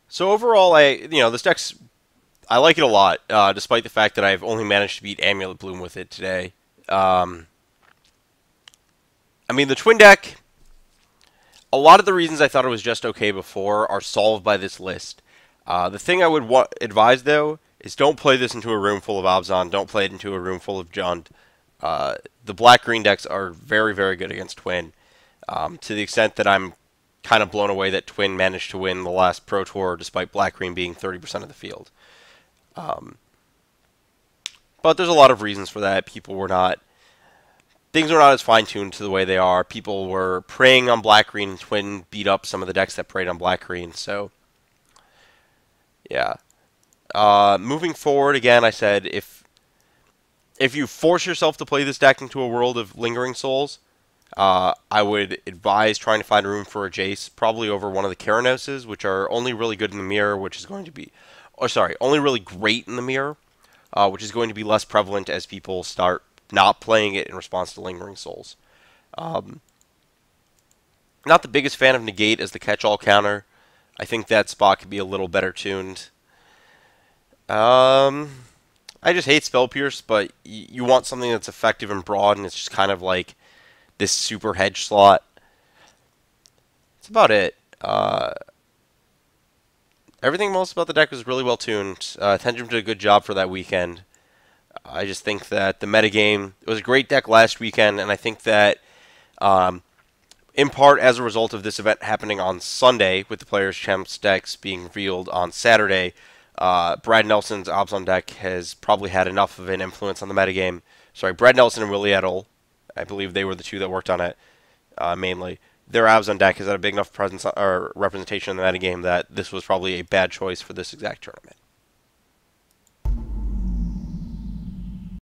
So overall, this deck's I like it a lot, despite the fact that I've only managed to beat Amulet Bloom with it today. Um, I mean, the Twin deck, a lot of the reasons I thought it was just okay before are solved by this list. The thing I would advise, though, is don't play this into a room full of Abzan. Don't play it into a room full of Jund. The black-green decks are very, very good against Twin, to the extent that I'm kind of blown away that Twin managed to win the last Pro Tour despite black-green being 30% of the field. Um, but there's a lot of reasons for that. Things were not as fine tuned to the way they are. People were preying on black green, and Twin beat up some of the decks that preyed on black green. So yeah. Moving forward, again, I said if you force yourself to play this deck into a world of Lingering Souls, I would advise trying to find room for a Jace, probably over one of the Karanoses, which are only really good in the mirror, which is going to be, or sorry, only really great in the mirror, which is going to be less prevalent as people start not playing it in response to Lingering Souls. Um, Not the biggest fan of Negate as the catch-all counter. I think that spot could be a little better tuned. Um, I just hate Spell Pierce, but you want something that's effective and broad, and it's just kind of like this super hedge slot. That's about it. Everything most about the deck was really well tuned. Tendrum did a good job for that weekend. I just think that the metagame, it was a great deck last weekend, and I think that um, in part as a result of this event happening on Sunday, with the Players' Champs decks being revealed on Saturday, Brad Nelson's Abzan deck has probably had enough of an influence on the metagame. Sorry, Brad Nelson and Willie Edel, I believe they were the two that worked on it mainly. Their Abzan deck has had a big enough presence or representation in the metagame that this was probably a bad choice for this exact tournament.